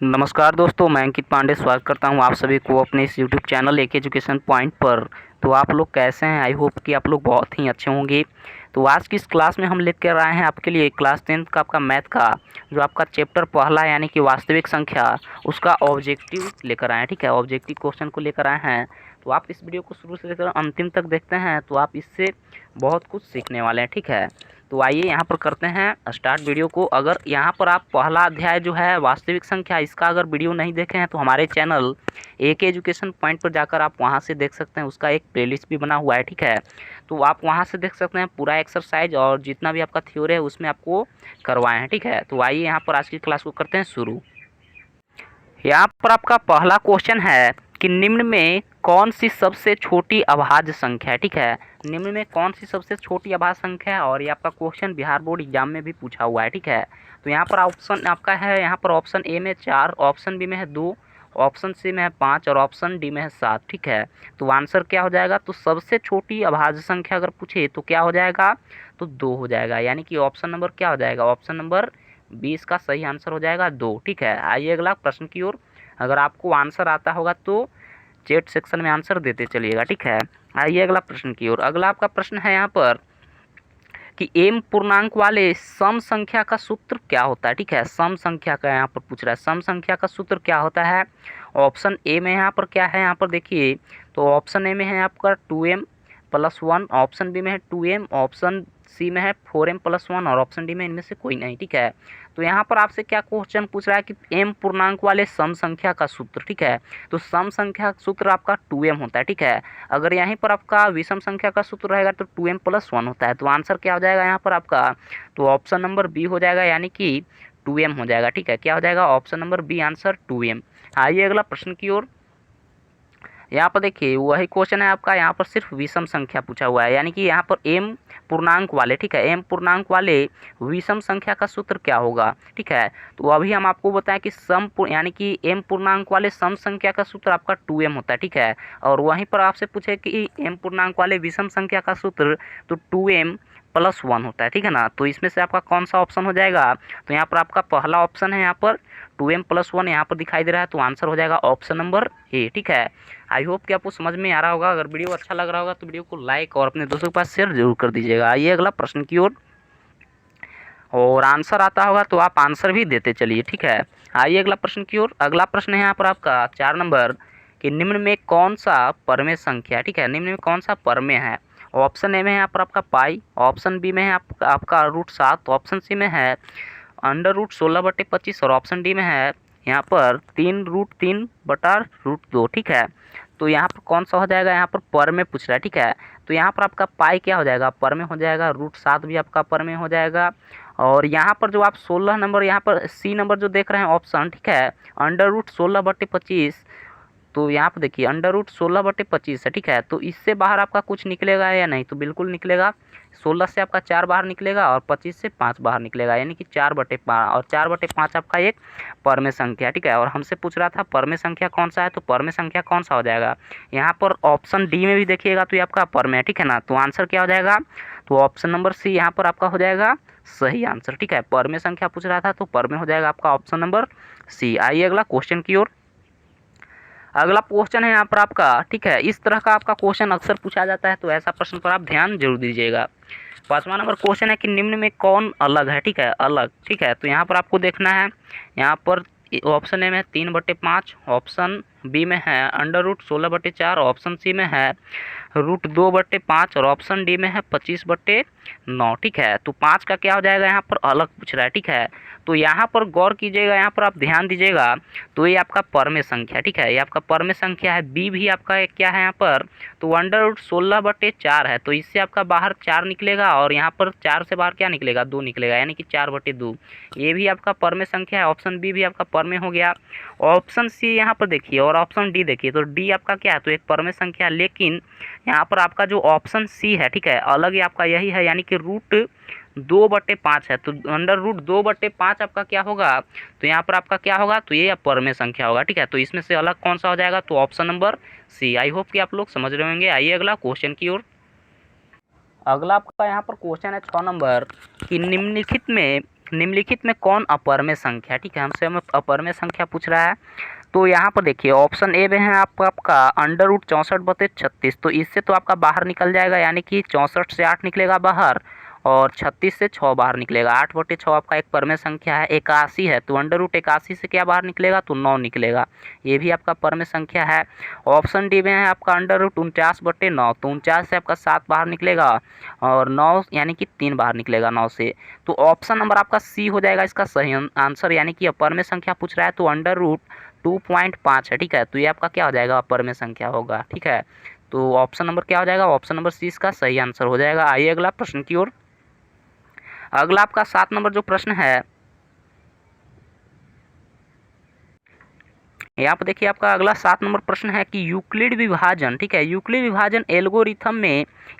नमस्कार दोस्तों, मैं अंकित पांडे स्वागत करता हूं आप सभी को अपने इस यूट्यूब चैनल एक एजुकेशन पॉइंट पर। तो आप लोग कैसे हैं? आई होप कि आप लोग बहुत ही अच्छे होंगे। तो आज की इस क्लास में हम लेकर आए हैं आपके लिए क्लास 10th का आपका मैथ का जो आपका चैप्टर पहला यानी कि वास्तविक संख्या, उसका ऑब्जेक्टिव लेकर आए हैं। ठीक है, ऑब्जेक्टिव क्वेश्चन को लेकर आए हैं। तो आप इस वीडियो को शुरू से लेकर अंतिम तक देखते हैं तो आप इससे बहुत कुछ सीखने वाले हैं। ठीक है, तो आइए यहाँ पर करते हैं स्टार्ट वीडियो को। अगर यहाँ पर आप पहला अध्याय जो है वास्तविक संख्या, इसका अगर वीडियो नहीं देखे हैं तो हमारे चैनल एक एजुकेशन पॉइंट पर जाकर आप वहाँ से देख सकते हैं। उसका एक प्लेलिस्ट भी बना हुआ है। ठीक है, तो आप वहाँ से देख सकते हैं पूरा एक्सरसाइज और जितना भी आपका थ्योरी है उसमें आपको करवाए हैं। ठीक है, तो आइए यहाँ पर आज की क्लास को करते हैं शुरू। यहाँ पर आपका पहला क्वेश्चन है कि निम्न में कौन सी सबसे छोटी अभाज्य संख्या है। ठीक है, निम्न में कौन सी सबसे छोटी अभाज्य संख्या है और ये आपका क्वेश्चन बिहार बोर्ड एग्जाम में भी पूछा हुआ है। ठीक है, तो यहाँ पर ऑप्शन आपका है, यहाँ पर ऑप्शन ए में 4, ऑप्शन बी में है 2, ऑप्शन सी में है 5 और ऑप्शन डी में है 7। ठीक है, तो आंसर क्या हो जाएगा? तो सबसे छोटी अभाज्य संख्या अगर पूछे तो क्या हो जाएगा? तो 2 हो जाएगा, यानी कि ऑप्शन नंबर क्या हो जाएगा? ऑप्शन नंबर 20 का सही आंसर हो जाएगा 2। ठीक है, आइए अगला प्रश्न की ओर। अगर आपको आंसर आता होगा तो चैट सेक्शन में आंसर देते चलिएगा। ठीक है, आइए अगला प्रश्न की ओर। अगला आपका प्रश्न है यहाँ पर कि m पूर्णांक वाले सम संख्या का सूत्र क्या होता है। ठीक है, सम संख्या का यहाँ पर पूछ रहा है, सम संख्या का सूत्र क्या होता है। ऑप्शन ए में यहाँ पर क्या है, यहाँ पर देखिए, तो ऑप्शन ए में है आपका 2m प्लस 1, ऑप्शन बी में है 2m, ऑप्शन सी में है 4m प्लस 1 और ऑप्शन डी में इनमें से कोई नहीं। ठीक है, तो यहाँ पर आपसे क्या क्वेश्चन पूछ रहा है कि m पूर्णांक वाले सम संख्या का सूत्र। ठीक है, तो सम संख्या का सूत्र आपका 2m होता है। ठीक है, अगर यहीं पर आपका विषम संख्या का सूत्र रहेगा तो 2m प्लस 1 होता है। तो आंसर क्या हो जाएगा यहाँ पर आपका? तो ऑप्शन नंबर बी हो जाएगा, यानी कि 2m हो जाएगा। ठीक है, क्या हो जाएगा? Option number B answer 2m। आइए अगला प्रश्न की ओर। यहाँ पर देखिए वही क्वेश्चन है आपका, यहाँ पर सिर्फ विषम संख्या पूछा हुआ है, यानी कि यहाँ पर m पूर्णांक वाले, ठीक है, m पूर्णांक वाले विषम संख्या का सूत्र क्या होगा। ठीक है, तो अभी हम आपको बताएं कि यानी कि m पूर्णांक वाले सम संख्या का सूत्र आपका 2m होता है। ठीक है, और वहीं पर आपसे पूछे कि m पूर्णांक वाले विषम संख्या का सूत्र, तो 2m प्लस 1 होता है। ठीक है ना, तो इसमें से आपका कौन सा ऑप्शन हो जाएगा? तो यहाँ पर आपका पहला ऑप्शन है, यहाँ पर 2m प्लस 1 यहाँ पर दिखाई दे रहा है, तो आंसर हो जाएगा ऑप्शन नंबर ए। ठीक है, आई होप कि आपको समझ में आ रहा होगा। अगर वीडियो अच्छा लग रहा होगा तो वीडियो को लाइक और अपने दोस्तों के पास शेयर जरूर कर दीजिएगा। आइए अगला प्रश्न की ओर, और आंसर आता होगा तो आप आंसर भी देते चलिए। ठीक है, आइए अगला प्रश्न की ओर। अगला प्रश्न है यहाँ पर आपका 4 नंबर कि निम्न में कौन सा परमेय संख्या है। ठीक है, निम्न में कौन सा परमेय है। ऑप्शन ए में है यहाँ पर आपका पाई, ऑप्शन बी में है आपका √7, ऑप्शन सी में है √16/25 और ऑप्शन डी में है यहाँ पर 3√3/√2। ठीक है, तो यहाँ पर कौन सा हो जाएगा? यहाँ पर पर में पूछ रहा है। ठीक है, तो यहाँ पर आपका पाई क्या हो जाएगा? पर में हो जाएगा, √7 भी आपका पर में हो जाएगा। और यहाँ पर जो आप 16 नंबर, यहाँ पर सी नंबर जो देख रहे हैं ऑप्शन, ठीक है, √16/25, तो यहाँ पर देखिए √16/25 है। ठीक है, तो इससे बाहर आपका कुछ निकलेगा या नहीं? तो बिल्कुल निकलेगा। 16 से आपका 4 बाहर निकलेगा और 25 से 5 बाहर निकलेगा, यानी कि 4/5, और 4/5 आपका एक परमेय संख्या। ठीक है, और हमसे पूछ रहा था परमेय संख्या कौन सा है, तो परमेय संख्या कौन सा हो जाएगा? यहाँ पर ऑप्शन डी में भी देखिएगा तो ये आपका परमेय है। ठीक है ना, तो आंसर क्या हो जाएगा? तो ऑप्शन नंबर सी यहाँ पर आपका हो जाएगा सही आंसर। ठीक है, परमेय संख्या पूछ रहा था तो परमेय हो जाएगा आपका ऑप्शन नंबर सी। आइए अगला क्वेश्चन की ओर। अगला क्वेश्चन है यहाँ पर आपका, ठीक है, इस तरह का आपका क्वेश्चन अक्सर पूछा जाता है, तो ऐसा प्रश्न पर आप ध्यान जरूर दीजिएगा। 5वां नंबर क्वेश्चन है कि निम्न में कौन अलग है। ठीक है, अलग। ठीक है, तो यहाँ पर आपको देखना है, यहाँ पर ऑप्शन ए में है 3/5, ऑप्शन बी में है √16/4, ऑप्शन सी में है √2/5 और ऑप्शन डी में है 25/9। ठीक है, तो 5 का क्या हो जाएगा? यहाँ पर अलग पूछ रहा है। ठीक है, तो यहाँ पर गौर कीजिएगा, यहाँ पर आप ध्यान दीजिएगा, तो ये आपका परमेय संख्या। ठीक है, ये आपका परमेय संख्या है। बी भी आपका क्या है यहाँ पर? तो √16/4 है, तो इससे आपका बाहर 4 निकलेगा और यहाँ पर 4 से बाहर क्या निकलेगा? 2 निकलेगा, यानी कि 4/2। ये भी आपका परमेय संख्या है। ऑप्शन बी भी आपका परमेय हो गया। ऑप्शन सी यहाँ पर देखिए और ऑप्शन डी देखिए, तो डी आपका क्या है? तो एक परमेय संख्या, लेकिन यहाँ पर आपका जो ऑप्शन सी है, ठीक है, अलग ही आपका यही है, यानी कि √2/5 है, तो √2/5 आपका क्या होगा? तो यहाँ पर आपका क्या होगा? तो ये परमेय संख्या होगा। ठीक है, तो इसमें से अलग कौन सा हो जाएगा? तो option number C. I hope कि आप लोग समझ रहे होंगे। आइए अगला क्वेश्चन की ओर। अगला आपका यहाँ पर क्वेश्चन है 6 नंबर कि निम्नलिखित में निम्नलिखित में कौन अपरमेय संख्या, ठीक है, हमसे हमें अपरमेय संख्या पूछ रहा है। तो यहाँ पर देखिए ऑप्शन ए में है आपका √64/36। तो इससे तो आपका बाहर निकल जाएगा, यानी कि 64 से 8 निकलेगा बाहर और 36 से 6 बाहर निकलेगा। 8/6 आपका एक परमेय संख्या है। 81 है तो √81 से क्या बाहर निकलेगा, तो 9 निकलेगा, ये भी आपका परमेय संख्या है। ऑप्शन डी में है आपका √49/9। तो 49 से आपका 7 बाहर निकलेगा और 9 यानी कि 3 बाहर निकलेगा 9 से। तो ऑप्शन नंबर आपका सी हो जाएगा इसका सही आंसर, यानी कि परमेय संख्या पूछ रहा है तो √2.5 है, ठीक है। तो ये आपका क्या हो जाएगा, अपरमेय संख्या होगा, ठीक है। तो ऑप्शन नंबर क्या हो जाएगा, ऑप्शन नंबर सी इसका सही आंसर हो जाएगा। आइए अगला प्रश्न की ओर। अगला आपका 7 नंबर जो प्रश्न है, यहाँ पर देखिए आपका अगला 7 नंबर प्रश्न है कि यूक्लिड विभाजन, ठीक है, यूक्लिड विभाजन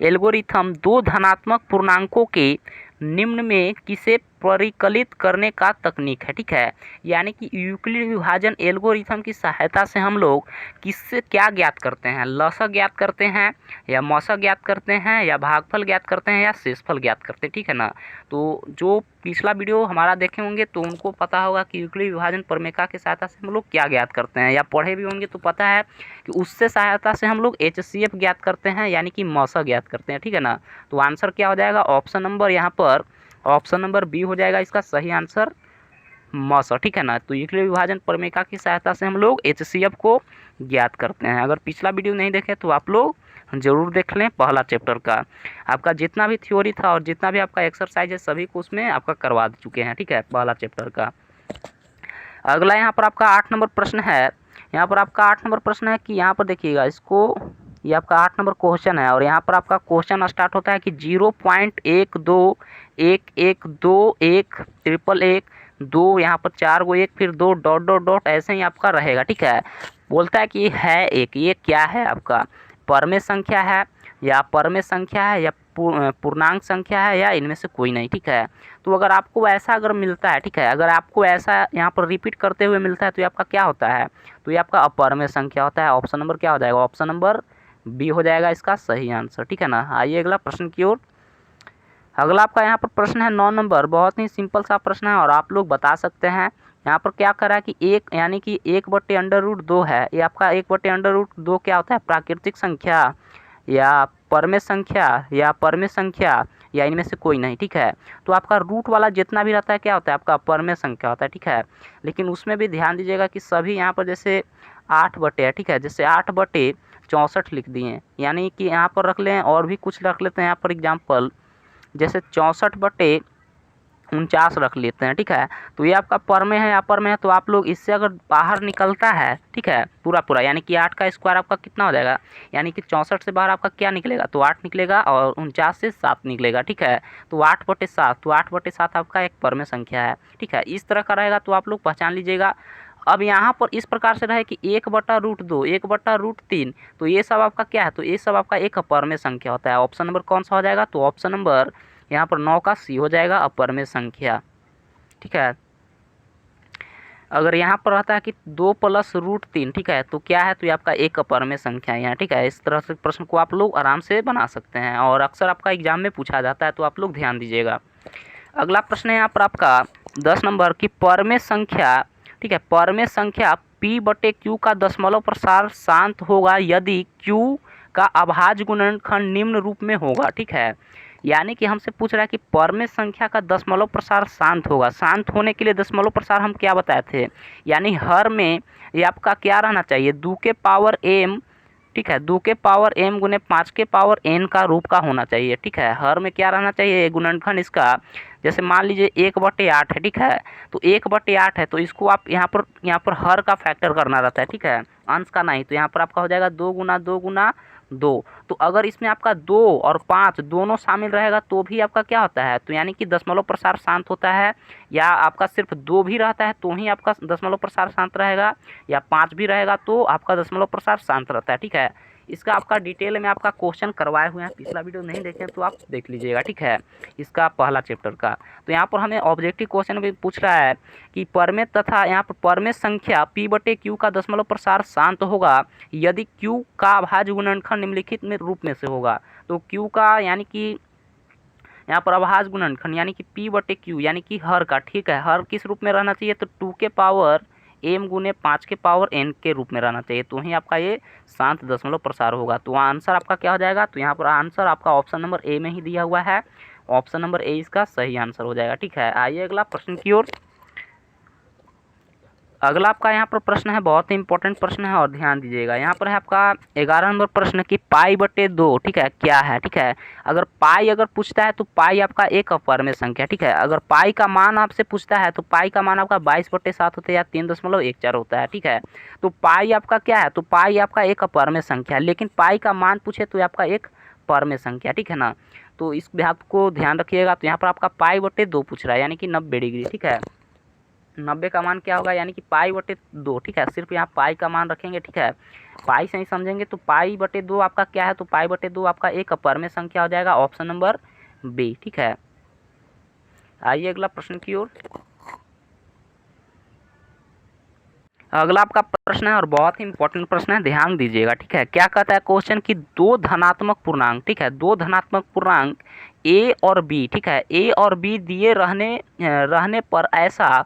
एल्गोरिथम दो धनात्मक पूर्णांकों के निम्न में किसे परिकलित करने का तकनीक है, ठीक है। यानी कि यूक्लिड विभाजन एल्गोरिथम की सहायता से हम लोग किससे क्या ज्ञात करते हैं, लसक ज्ञात करते हैं या मौसक ज्ञात करते हैं या भागफल ज्ञात करते हैं या शेषफल ज्ञात करते हैं, ठीक है ना। तो जो पिछला वीडियो हमारा देखे होंगे तो उनको पता होगा कि यूक्लिड विभाजन प्रमेयिका की सहायता से हम लोग क्या ज्ञात करते हैं, या पढ़े भी होंगे तो पता है कि उससे सहायता से हम लोग HCF ज्ञात करते हैं, यानी कि मौसक ज्ञात करते हैं, ठीक है ना। तो आंसर क्या हो जाएगा, ऑप्शन नंबर यहाँ पर ऑप्शन नंबर बी हो जाएगा इसका सही आंसर, मौसक, ठीक है ना। तो यूक्लिड विभाजन प्रमेयिका की सहायता से हम लोग HCF को ज्ञात करते हैं। अगर पिछला वीडियो नहीं देखे तो आप लोग जरूर देख लें, पहला चैप्टर का आपका जितना भी थ्योरी था और जितना भी आपका एक्सरसाइज है सभी को उसमें आपका करवा चुके हैं, ठीक है, पहला चैप्टर का। अगला यहाँ पर आपका 8 नंबर प्रश्न है। यहाँ पर आपका 8 नंबर प्रश्न है कि यहाँ पर देखिएगा इसको, ये आपका 8 नंबर क्वेश्चन है और यहाँ पर आपका क्वेश्चन स्टार्ट होता है कि 0.12111111 यहाँ पर 4 गो 1 फिर 2 डॉट डॉट डॉट ऐसे ही आपका रहेगा, ठीक है। बोलता है कि है एक, ये क्या है आपका, परमेय संख्या है या परमेय संख्या है या पूर्णांक संख्या है या इनमें से कोई नहीं, ठीक है। तो अगर आपको ऐसा अगर मिलता है, ठीक है, अगर आपको ऐसा यहाँ पर रिपीट करते हुए मिलता है तो ये आपका क्या होता है, तो ये आपका अपरमेय संख्या होता है। ऑप्शन नंबर क्या हो जाएगा, ऑप्शन नंबर बी हो जाएगा इसका सही आंसर, ठीक है ना। आइए अगला प्रश्न की ओर। अगला आपका यहाँ पर प्रश्न है 9 नंबर, बहुत ही सिंपल सा प्रश्न है और आप लोग बता सकते हैं। यहाँ पर क्या करा कि एक यानी कि 1/√2 है, ये आपका 1/√2 क्या होता है, प्राकृतिक संख्या या परमेय संख्या या परमेय संख्या या इनमें से कोई नहीं, ठीक है। तो आपका रूट वाला जितना भी रहता है क्या होता है, आपका परमेय संख्या होता है, ठीक है। लेकिन उसमें भी ध्यान दीजिएगा कि सभी यहाँ पर जैसे 8 है, ठीक है, जैसे 8/64 लिख दिए, यानी कि यहाँ पर रख लें और भी कुछ रख लेते हैं यहाँ पर एग्जाम्पल, जैसे 64/49 रख लेते हैं, ठीक है। तो ये आपका परमेय है अपरमेय है, तो आप लोग इससे अगर बाहर निकलता है, ठीक है, पूरा पूरा यानी कि 8 का स्क्वायर आपका कितना हो जाएगा, यानी कि 64 से बाहर आपका क्या निकलेगा, तो 8 निकलेगा और 49 से 7 निकलेगा, ठीक है। तो 8/7, तो 8/7 आपका एक परमेय संख्या है, ठीक है। इस तरह का रहेगा तो आप लोग पहचान लीजिएगा। अब यहाँ पर इस प्रकार से रहे कि 1/√2 1/√3, तो ये सब आपका क्या है, तो ये सब आपका एक अपरमेय संख्या होता है। ऑप्शन नंबर कौन सा हो जाएगा, तो ऑप्शन नंबर यहाँ पर 9 का सी हो जाएगा, अपरमेय संख्या, ठीक है। अगर यहाँ पर रहता है कि 2 + √3, ठीक है, तो क्या है, तो ये आपका एक अपरमेय संख्या है यहाँ, ठीक है। इस तरह से प्रश्न को आप लोग आराम से बना सकते हैं और अक्सर आपका एग्जाम में पूछा जाता है, तो आप लोग ध्यान दीजिएगा। अगला प्रश्न है यहाँ पर आपका 10 नंबर की परमेय संख्या, ठीक है, परमेय संख्या P/Q का दशमलव प्रसार शांत होगा यदि Q का अभाज्य गुणनखंड निम्न रूप में होगा, ठीक है। यानी कि हमसे पूछ रहा है कि परमेय संख्या का दशमलव प्रसार शांत होगा। शांत होने के लिए दशमलव प्रसार हम क्या बताए थे, यानी हर में ये आपका क्या रहना चाहिए, 2 के पावर m, ठीक है, 2 के पावर m गुने 5 के पावर n का रूप का होना चाहिए, ठीक है। हर में क्या रहना चाहिए, गुणनखंड इसका, जैसे मान लीजिए 1/8 है, ठीक है, तो 1/8 है तो इसको आप यहाँ पर हर का फैक्टर करना रहता है, ठीक है, अंश का नहीं। तो यहाँ पर आपका हो जाएगा 2 × 2 × 2। तो अगर इसमें आपका 2 और 5 दोनों शामिल रहेगा तो भी आपका क्या होता है, तो यानी कि दशमलव प्रसार शांत होता है, या आपका सिर्फ 2 भी रहता है तो ही आपका दशमलव प्रसार शांत रहेगा, या 5 भी रहेगा तो आपका दशमलव प्रसार शांत रहता है, ठीक है। इसका आपका डिटेल में आपका क्वेश्चन करवाए हुए हैं, पिछला वीडियो नहीं देखें तो आप देख लीजिएगा, ठीक है, इसका पहला चैप्टर का। तो यहाँ पर हमें ऑब्जेक्टिव क्वेश्चन भी पूछ रहा है कि परमेय तथा यहाँ पर परमेय संख्या P/Q का दशमलव प्रसार शांत होगा यदि Q का अभाज्य गुणनखंड निम्नलिखित में रूप में से होगा। तो Q का यानी कि यहाँ पर अभाज्य गुणनखंड यानी कि p बटे q यानी कि हर का, ठीक है। हर किस रूप में रहना चाहिए, तो 2 के पावर m गुने 5 के पावर n के रूप में रहना चाहिए, तो ही आपका ये शांत दशमलव प्रसार होगा। तो आंसर आपका क्या हो जाएगा, तो यहाँ पर आंसर आपका ऑप्शन नंबर ए में ही दिया हुआ है, ऑप्शन नंबर ए इसका सही आंसर हो जाएगा, ठीक है। आइए अगला प्रश्न की ओर। अगला आपका यहाँ पर प्रश्न है, बहुत ही इंपॉर्टेंट प्रश्न है और ध्यान दीजिएगा। यहाँ पर है आपका 11 नंबर प्रश्न की पाई बटे 2, ठीक है, क्या है, ठीक है। अगर पाई अगर पूछता है तो पाई आपका एक अपवर्म्य संख्या, ठीक है। अगर पाई का मान आपसे पूछता है तो पाई का मान आपका 22/7 होता है या 3.14 होता है, ठीक है। तो पाई आपका क्या है, तो पाई आपका एक अपवर्म्य संख्या है, लेकिन पाई का मान पूछे तो आपका एक परम्य संख्या, ठीक है ना। तो इस बात को ध्यान रखिएगा। तो यहाँ पर आपका पाई बटे 2 पूछ रहा है यानी कि 90 डिग्री, ठीक है। 90 का मान क्या होगा, यानी कि पाई बटे 2, ठीक है। सिर्फ यहाँ पाई का मान रखेंगे, ठीक है, पाई से ही समझेंगे। तो पाई बटे 2 आपका क्या है, तो पाई बटे 2 आपका एक अपवर्म्य संख्या हो जाएगा, ऑप्शन नंबर बी, ठीक है। आइए अगला प्रश्न की ओर। अगला आपका प्रश्न है और बहुत ही इंपॉर्टेंट प्रश्न है, ध्यान दीजिएगा, ठीक है। क्या कहता है क्वेश्चन की दो धनात्मक पूर्णांक, ठीक है, दो धनात्मक पूर्णांक ए और बी, ठीक है, ए और बी दिए रहने पर ऐसा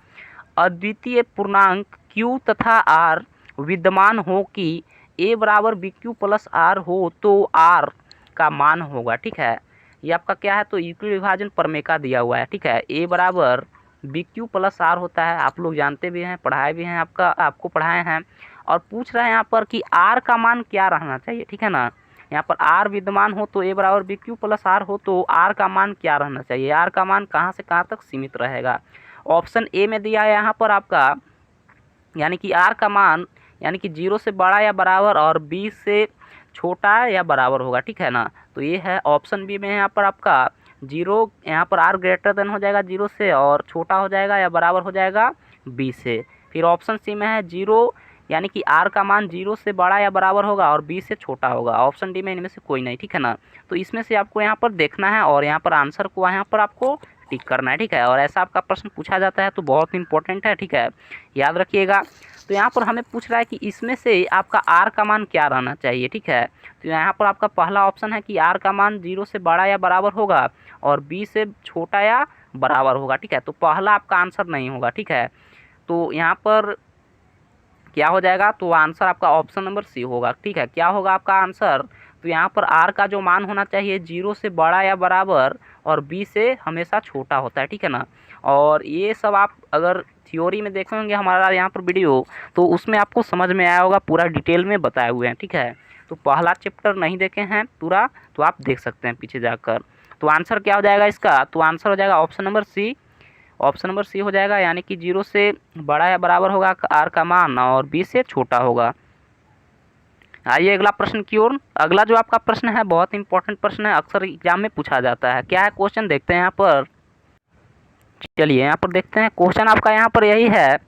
अद्वितीय पूर्णांक q तथा r विद्यमान हो कि a बराबर बी क्यू प्लस आर हो तो r का मान होगा, ठीक है। ये आपका क्या है, तो यूक्लिड विभाजन प्रमेय का दिया हुआ है, ठीक है। a बराबर बी क्यू प्लस आर होता है, आप लोग जानते भी हैं, पढ़ाए भी हैं, आपको पढ़ाए हैं। और पूछ रहे हैं यहाँ पर कि r का मान क्या रहना चाहिए, ठीक है ना। यहाँ पर r विद्यमान हो तो a बराबर बी क्यू प्लस आर हो तो r का मान क्या रहना चाहिए, r का मान कहाँ से कहाँ तक सीमित रहेगा। ऑप्शन ए में दिया है यहाँ पर आपका, यानी कि r का मान यानी कि 0 से बड़ा या बराबर और b से छोटा या बराबर होगा, ठीक है ना। तो ये है ऑप्शन बी में, यहाँ पर आपका 0, यहाँ पर r ग्रेटर देन हो जाएगा 0 से और छोटा हो जाएगा या बराबर हो जाएगा b से। फिर ऑप्शन सी में है 0 यानी कि r का मान 0 से बड़ा या बराबर होगा और b से छोटा होगा, ऑप्शन डी में इनमें से कोई नहीं, ठीक है ना। तो इसमें से आपको यहाँ पर देखना है और यहाँ पर आंसर को यहाँ पर आपको टिक करना है, ठीक है। और ऐसा आपका प्रश्न पूछा जाता है तो बहुत इंपॉर्टेंट है, ठीक है, याद रखिएगा। तो यहाँ पर हमें पूछ रहा है कि इसमें से आपका r का मान क्या रहना चाहिए, ठीक है। तो यहाँ पर आपका पहला ऑप्शन है कि r का मान 0 से बड़ा या बराबर होगा और b से छोटा या बराबर होगा, ठीक है। तो पहला आपका आंसर नहीं होगा, ठीक है। तो यहाँ पर क्या हो जाएगा, तो आंसर आपका ऑप्शन नंबर सी होगा, ठीक है। क्या होगा आपका आंसर, तो यहाँ पर r का जो मान होना चाहिए 0 से बड़ा या बराबर और b से हमेशा छोटा होता है, ठीक है ना। और ये सब आप अगर थ्योरी में देखेंगे हमारा यहाँ पर वीडियो, तो उसमें आपको समझ में आया होगा, पूरा डिटेल में बताए हुए हैं, ठीक है। तो पहला चैप्टर नहीं देखे हैं पूरा तो आप देख सकते हैं पीछे जाकर। तो आंसर क्या हो जाएगा इसका, तो आंसर हो जाएगा option number C, option number C हो जाएगा, यानी कि 0 से बड़ा या बराबर होगा r का मान और b से छोटा होगा। आइए अगला प्रश्न की ओर। अगला जो आपका प्रश्न है बहुत इंपॉर्टेंट प्रश्न है, अक्सर एग्जाम में पूछा जाता है। क्या है क्वेश्चन, देखते हैं यहाँ पर। चलिए यहाँ पर देखते हैं क्वेश्चन आपका यहाँ पर यही है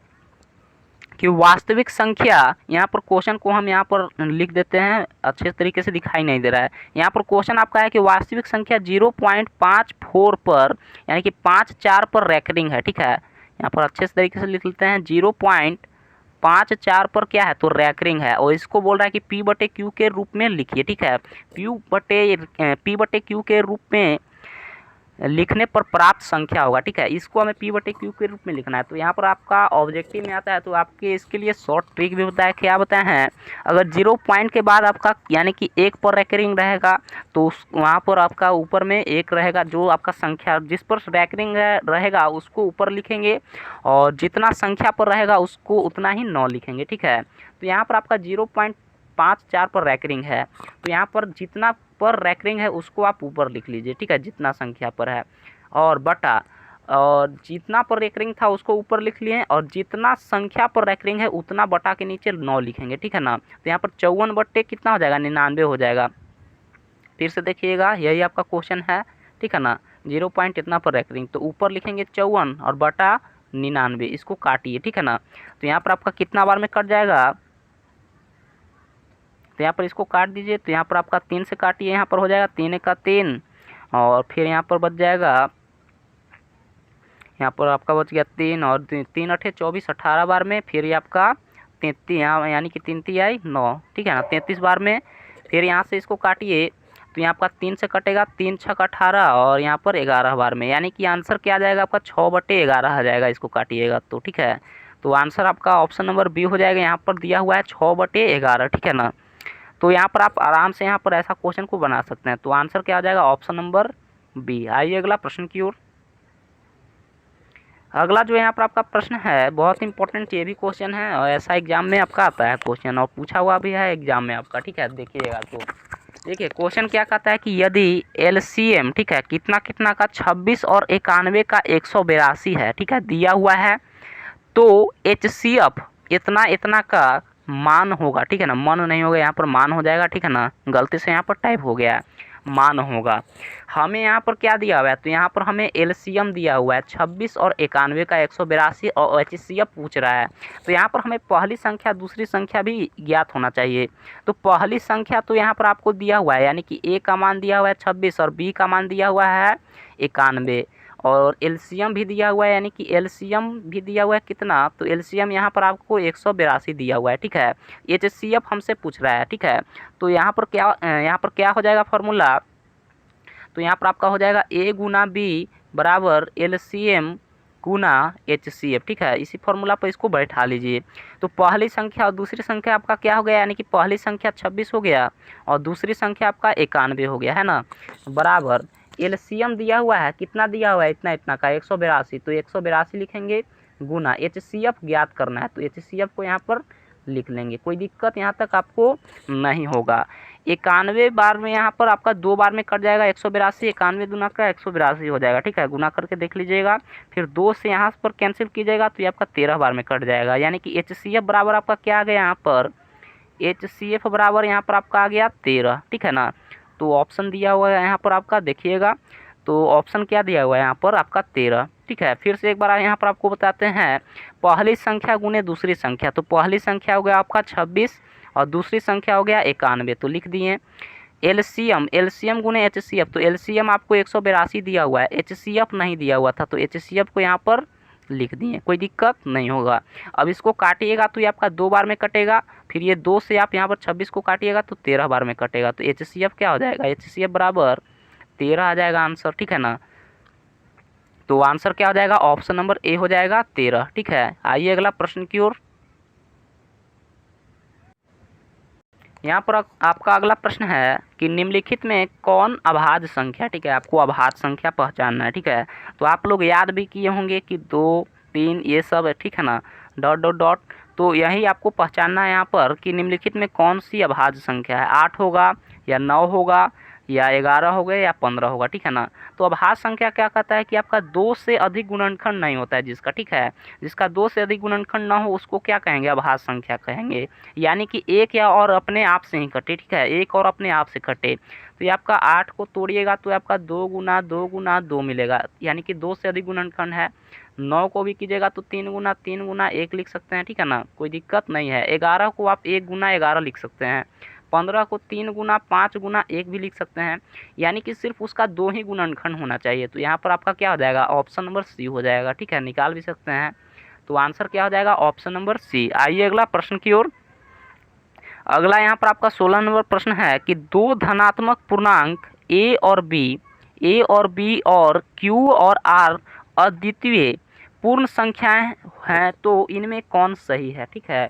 कि वास्तविक संख्या, यहाँ पर क्वेश्चन को हम यहाँ पर लिख देते हैं, अच्छे तरीके से दिखाई नहीं दे रहा है। यहाँ पर क्वेश्चन आपका है कि वास्तविक संख्या 0.54 पर यानी कि 54 पर रैंकिंग है, ठीक है। यहाँ पर अच्छे से तरीके से लिख लेते हैं, 0.54 पर क्या है, तो रैंकिंग है और इसको बोल रहा है कि p बटे क्यू के रूप में लिखिए, ठीक है। p बटे क्यू के रूप में लिखने पर प्राप्त संख्या होगा, ठीक है। इसको हमें p बटे क्यू के रूप में लिखना है। तो यहाँ पर आपका ऑब्जेक्टिव में आता है, तो आपके इसके लिए शॉर्ट ट्रिक भी बताया, क्या बताए हैं, अगर 0 पॉइंट के बाद आपका यानी कि 1 पर रैंकिंग रहेगा तो वहाँ पर आपका ऊपर में 1 रहेगा, जो आपका संख्या जिस पर रैंकिंग रहेगा उसको ऊपर लिखेंगे और जितना संख्या पर रहेगा उसको उतना ही 9 लिखेंगे, ठीक है। तो यहाँ पर आपका 0.54 पर रैंकिंग है, तो यहाँ पर जितना पर रैंकिंग है उसको आप ऊपर लिख लीजिए, ठीक है, जितना संख्या पर है, और बटा, और जितना पर रैंकिंग था उसको ऊपर लिख लिए और जितना संख्या पर रैंकिंग है उतना बटा के नीचे 9 लिखेंगे, ठीक है ना। तो यहाँ पर 54 बट्टे कितना हो जाएगा, 99 हो जाएगा। फिर से देखिएगा, यही आपका क्वेश्चन है, ठीक है ना। 0 पॉइंट इतना पर रैंकिंग, तो ऊपर लिखेंगे 54 और बटा 99, इसको काटिए, ठीक है ना। तो यहाँ पर आपका कितना बार में कट जाएगा, तो यहाँ पर इसको काट दीजिए। तो यहाँ पर आपका 3 से काटिए, यहाँ पर हो जाएगा 3 का 3 और फिर यहाँ पर बच जाएगा, यहाँ पर आपका बच गया 3 और 3 अठे 24, 18 बार में। फिर ये आपका 33 यहाँ यानी कि 3 3 आई 9, ठीक है ना, 33 बार में। फिर यहाँ से इसको काटिए तो यहाँ आपका 3 से कटेगा, 3 छक 18 और यहाँ पर 11 बार में, यानी कि आंसर क्या आ जाएगा आपका 6/11 आ जाएगा, इसको काटिएगा तो ठीक है। तो आंसर आपका ऑप्शन नंबर बी हो जाएगा, यहाँ पर दिया हुआ है 6/11, ठीक है ना। तो यहाँ पर आप आराम से यहाँ पर ऐसा क्वेश्चन को बना सकते हैं। तो आंसर क्या आ जाएगा ऑप्शन नंबर बी। आइए अगला प्रश्न की ओर। अगला जो यहाँ पर आपका प्रश्न है बहुत इंपॉर्टेंट, ये भी क्वेश्चन है और ऐसा एग्जाम में आपका आता है क्वेश्चन और पूछा हुआ भी है एग्जाम में आपका, ठीक है। देखिएगा तो देखिए क्वेश्चन क्या कहता है कि यदि एलसीएम, ठीक है, कितना कितना का 26 और 91 का 182 है, ठीक है, दिया हुआ है, तो एचसीएफ इतना इतना का मान होगा, ठीक है ना। मन नहीं होगा, यहाँ पर मान हो जाएगा, ठीक है ना, गलती से यहाँ पर टाइप हो गया है, मान होगा। हमें यहाँ पर क्या दिया हुआ है, तो यहाँ पर हमें एलसीएम दिया हुआ है 26 और 91 का 182 और एचसीएफ पूछ रहा है। तो यहाँ पर हमें पहली संख्या दूसरी संख्या भी ज्ञात होना चाहिए। तो पहली संख्या तो यहाँ पर आपको दिया हुआ है, यानी कि ए का मान दिया हुआ है 26 और बी का मान दिया हुआ है 91 और एलसीएम भी दिया हुआ है, यानी कि एलसीएम भी दिया हुआ है कितना, तो एलसीएम यहाँ पर आपको 182 दिया हुआ है, ठीक है। एचसीएफ हमसे पूछ रहा है, ठीक है। तो यहाँ पर क्या हो जाएगा फॉर्मूला, तो यहाँ पर आपका हो जाएगा ए गुना बी बराबर एलसीएम गुना एचसीएफ, ठीक है। इसी फॉर्मूला पर इसको बैठा लीजिए। तो पहली संख्या और दूसरी संख्या आपका क्या हो गया, यानी कि पहली संख्या 26 हो गया और दूसरी संख्या आपका 91 हो गया, है ना, बराबर एलसीएम दिया हुआ है, कितना दिया हुआ है, इतना इतना का 182, तो 182 लिखेंगे गुना एचसीएफ ज्ञात करना है, तो एचसीएफ को यहाँ पर लिख लेंगे। कोई दिक्कत यहाँ तक आपको नहीं होगा। 91 बार में यहाँ पर आपका 2 बार में कट जाएगा 182, 91 दूना का 182 हो जाएगा, ठीक है। गुना करके देख लीजिएगा, फिर 2 से यहाँ पर कैंसिल कीजिएगा तो ये आपका 13 बार में कट जाएगा, यानी कि एचसीएफ बराबर आपका क्या आ गया यहाँ पर, एचसीएफ बराबर यहाँ पर आपका आ गया 13, ठीक है ना। तो ऑप्शन दिया हुआ है यहाँ पर आपका, देखिएगा तो ऑप्शन क्या दिया हुआ है यहाँ पर आपका 13, ठीक है। फिर से एक बार यहाँ पर आपको बताते हैं, पहली संख्या गुने दूसरी संख्या, तो पहली संख्या हो गया आपका 26 और दूसरी संख्या हो गया 91, तो लिख दिए एलसीएम गुने एचसीएफ, तो एलसीएम आपको 182 दिया हुआ है, एचसीएफ नहीं दिया हुआ था, तो एचसीएफ को यहाँ पर लिख दिए, कोई दिक्कत नहीं होगा। अब इसको काटिएगा तो ये आपका 2 बार में कटेगा, फिर ये 2 से आप यहाँ पर 26 को काटिएगा तो 13 बार में कटेगा, तो एचसीएफ क्या हो जाएगा, एचसीएफ बराबर 13 आ जाएगा आंसर, ठीक है ना। तो आंसर क्या हो जाएगा ऑप्शन नंबर ए हो जाएगा 13, ठीक है। आइए अगला प्रश्न की ओर। यहाँ पर आपका अगला प्रश्न है कि निम्नलिखित में कौन अभाज्य संख्या, ठीक है, आपको अभाज्य संख्या पहचानना है, ठीक है। तो आप लोग याद भी किए होंगे कि 2 3 ये सब है, ठीक है ना, डॉट डॉट डॉट। तो यही आपको पहचानना है यहाँ पर कि निम्नलिखित में कौन सी अभाज्य संख्या है, 8 होगा या 9 होगा या 11 हो गए या 15 होगा, ठीक है ना। तो अभाज्य संख्या क्या कहता है कि आपका 2 से अधिक गुणनखंड नहीं होता है जिसका, ठीक है, जिसका 2 से अधिक गुणनखंड ना हो उसको क्या कहेंगे, अभाज्य संख्या कहेंगे। यानी कि एक या और अपने आप से ही कटे, ठीक है, एक और अपने आप से कटे। तो ये आपका 8 को तोड़िएगा तो आपका 2 गुना 2 गुना 2 मिलेगा, यानी कि 2 से अधिक गुणनखंड है। 9 को भी कीजिएगा तो 3 गुना 1 लिख सकते हैं, ठीक है ना, कोई दिक्कत नहीं है। 11 को आप 1 गुना 11 लिख सकते हैं। 15 को 3 गुना 5 गुना 1 भी लिख सकते हैं, यानी कि सिर्फ उसका 2 ही गुणनखंड होना चाहिए। तो यहाँ पर आपका क्या हो जाएगा ऑप्शन नंबर सी हो जाएगा, ठीक है, निकाल भी सकते हैं। तो आंसर क्या हो जाएगा ऑप्शन नंबर सी। आइए अगला प्रश्न की ओर। अगला यहाँ पर आपका 16 नंबर प्रश्न है कि 2 धनात्मक पूर्णांक ए और बी और क्यू और आर अद्वितीय पूर्ण संख्याएं हैं, तो इनमें कौन सही है, ठीक है।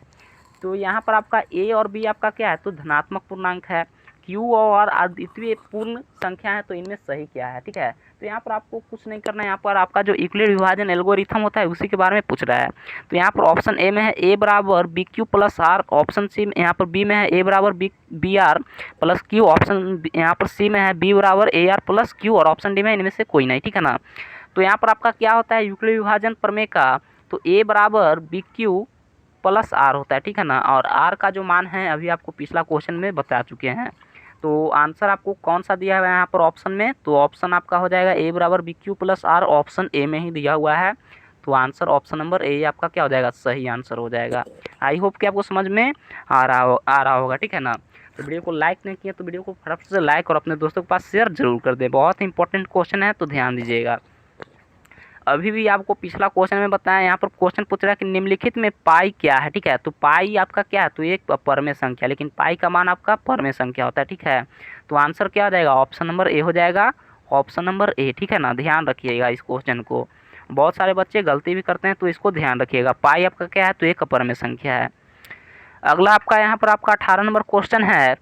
तो यहाँ पर आपका ए और बी आपका क्या है, तो धनात्मक पूर्णांक है, क्यू और अद्वितीय पूर्ण संख्या है, तो इनमें सही क्या है, ठीक है। तो यहाँ पर आपको कुछ नहीं करना है, यहाँ पर आपका जो यूक्लिड विभाजन एल्गोरिथम होता है उसी के बारे में पूछ रहा है। तो यहाँ पर ऑप्शन ए में है ए बराबर B Q plus R, option C में यहाँ पर बी में है ए बराबर B R plus Q, option यहाँ पर सी में है बी बराबर ए आर प्लस क्यू और ऑप्शन डी में इनमें से कोई नहीं, ठीक है ना। तो यहाँ पर आपका क्या होता है यूक्लिड विभाजन प्रमेय का, तो ए बराबर बी क्यू प्लस आर होता है, ठीक है ना, और आर का जो मान है अभी आपको पिछला क्वेश्चन में बता चुके हैं। तो आंसर आपको कौन सा दिया हुआ है यहाँ पर ऑप्शन में, तो ऑप्शन आपका हो जाएगा ए बराबर B Q plus R, option A में ही दिया हुआ है। तो आंसर ऑप्शन नंबर ए आपका क्या हो जाएगा, सही आंसर हो जाएगा। आई होप कि आपको समझ में आ रहा होगा, ठीक है ना। तो वीडियो को लाइक नहीं किया तो वीडियो को फटाफट से लाइक और अपने दोस्तों के पास शेयर जरूर कर दें, बहुत इंपॉर्टेंट क्वेश्चन है, तो ध्यान दीजिएगा। अभी भी आपको पिछला क्वेश्चन में बताया, यहाँ पर क्वेश्चन पूछ रहा है कि निम्नलिखित में पाई क्या है, ठीक है। तो पाई आपका क्या है, तो एक परमेय संख्या, लेकिन पाई का मान आपका परमेय संख्या होता है, ठीक है। तो आंसर क्या हो जाएगा, ऑप्शन नंबर ए हो जाएगा, ऑप्शन नंबर ए, ठीक है ना। ध्यान रखिएगा इस क्वेश्चन को, बहुत सारे बच्चे गलती भी करते हैं, तो इसको ध्यान रखिएगा। पाई आपका क्या है, तो एक परमेय संख्या है। अगला आपका यहाँ पर आपका 18 नंबर क्वेश्चन है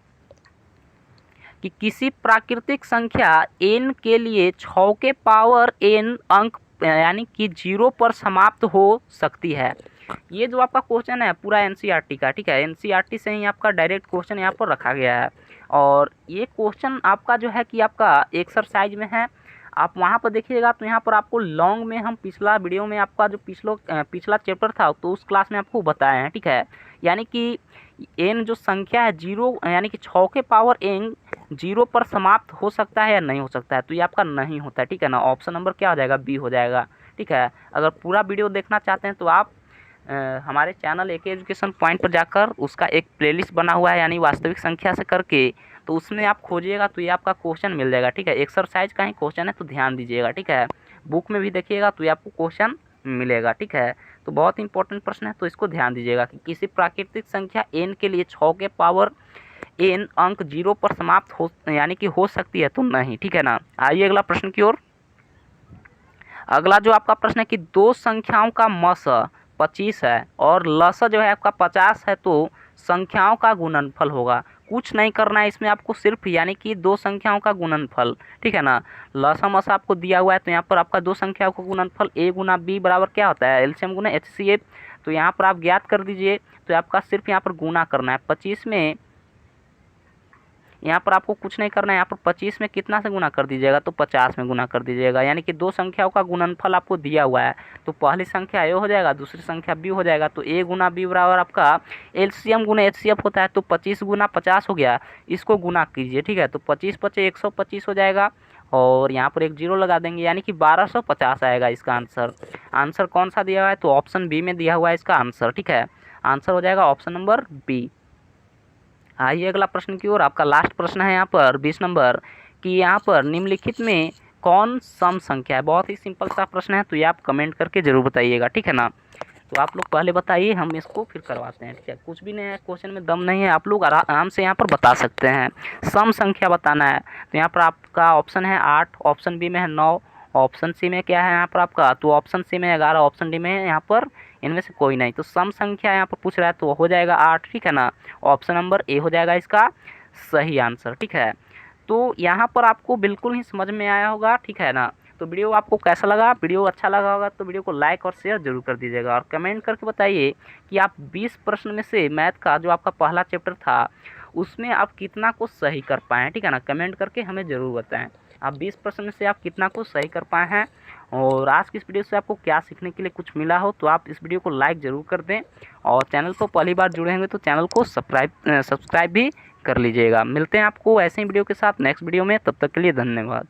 कि किसी प्राकृतिक संख्या n के लिए 6 के पावर n अंक यानी कि 0 पर समाप्त हो सकती है। ये जो आपका क्वेश्चन है पूरा एनसीईआरटी का, ठीक है। एनसीईआरटी से ही आपका डायरेक्ट क्वेश्चन यहाँ पर रखा गया है, और ये क्वेश्चन आपका जो है कि आपका एक्सरसाइज में है, आप वहाँ पर देखिएगा। तो यहाँ पर आपको लॉन्ग में हम पिछला वीडियो में आपका जो पिछला चैप्टर था तो उस क्लास में आपको बताए हैं, ठीक है। यानी कि एन जो संख्या है 0 यानी कि 6 के पावर n 0 पर समाप्त हो सकता है या नहीं हो सकता है, तो ये आपका नहीं होता है, ठीक है ना। ऑप्शन नंबर क्या हो जाएगा, बी हो जाएगा, ठीक है। अगर पूरा वीडियो देखना चाहते हैं तो आप हमारे चैनल एके एजुकेशन पॉइंट पर जाकर उसका एक प्लेलिस्ट बना हुआ है, यानी वास्तविक संख्या से करके, तो उसमें आप खोजिएगा तो ये आपका क्वेश्चन मिल जाएगा, ठीक है। एक्सरसाइज का ही क्वेश्चन है, तो ध्यान दीजिएगा, ठीक है। बुक में भी देखिएगा तो ये आपको क्वेश्चन मिलेगा, ठीक है। तो बहुत इंपॉर्टेंट प्रश्न है, तो इसको ध्यान दीजिएगा कि किसी प्राकृतिक संख्या n के लिए 6 के पावर n अंक 0 पर समाप्त हो यानी कि हो सकती है तो नहीं, ठीक है ना। आइए अगला प्रश्न की ओर। अगला जो आपका प्रश्न है कि दो संख्याओं का मस 25 है और लस जो है आपका 50 है, तो संख्याओं का गुणनफल होगा। कुछ नहीं करना है इसमें आपको, सिर्फ यानी कि दो संख्याओं का गुणनफल, ठीक है ना। लसा मसा आपको दिया हुआ है, तो यहाँ पर आपका दो संख्याओं का गुणनफल a गुना b बराबर क्या होता है, एलसीएम गुना HCF। तो यहाँ पर आप ज्ञात कर दीजिए, तो आपका सिर्फ यहाँ पर गुना करना है 25 में, यहाँ पर आपको कुछ नहीं करना है। यहाँ पर 25 में कितना से गुना कर दीजिएगा, तो 50 में गुना कर दीजिएगा। यानी कि दो संख्याओं का गुणनफल आपको दिया हुआ है, तो पहली संख्या ए हो जाएगा, दूसरी संख्या बी हो जाएगा। तो ए गुना बी बराबर आपका एलसीएम गुना एचसीएफ होता है, तो 25 गुना 50 हो गया, इसको गुना कीजिए, ठीक है। तो 25 पचे 125 हो जाएगा, और यहाँ पर एक जीरो लगा देंगे, यानी कि 1250 आएगा इसका आंसर। आंसर कौन सा दिया हुआ है, तो ऑप्शन बी में दिया हुआ है इसका आंसर, ठीक है। आंसर हो जाएगा ऑप्शन नंबर बी। आइए अगला प्रश्न की ओर। आपका लास्ट प्रश्न है यहाँ पर 20 नंबर कि यहाँ पर निम्नलिखित में कौन सम संख्या है। बहुत ही सिंपल सा प्रश्न है, तो ये आप कमेंट करके जरूर बताइएगा, ठीक है ना। तो आप लोग पहले बताइए, हम इसको फिर करवाते हैं, ठीक है। कुछ भी नहीं है, क्वेश्चन में दम नहीं है, आप लोग आराम से यहाँ पर बता सकते हैं। सम संख्या बताना है, तो यहाँ पर आपका ऑप्शन है 8, ऑप्शन बी में है 9, ऑप्शन सी में क्या है यहाँ पर आपका, तो ऑप्शन सी में 11, ऑप्शन डी में है यहाँ पर इनमें से कोई नहीं। तो सम संख्या यहाँ पर पूछ रहा है, तो हो जाएगा 8, ठीक है ना। ऑप्शन नंबर ए हो जाएगा इसका सही आंसर, ठीक है। तो यहाँ पर आपको बिल्कुल ही समझ में आया होगा, ठीक है ना। तो वीडियो आपको कैसा लगा, वीडियो अच्छा लगा होगा तो वीडियो को लाइक और शेयर जरूर कर दीजिएगा, और कमेंट करके बताइए कि आप 20 प्रश्न में से मैथ का जो आपका पहला चैप्टर था उसमें आप कितना को सही कर पाए हैं, ठीक है ना। कमेंट करके हमें ज़रूर बताएं आप 20 प्रश्न में से आप कितना को सही कर पाए हैं, और आज की इस वीडियो से आपको क्या सीखने के लिए कुछ मिला हो, तो आप इस वीडियो को लाइक ज़रूर कर दें, और चैनल को पहली बार जुड़े होंगे तो चैनल को सब्सक्राइब भी कर लीजिएगा। मिलते हैं आपको ऐसे ही वीडियो के साथ नेक्स्ट वीडियो में, तब तक के लिए धन्यवाद।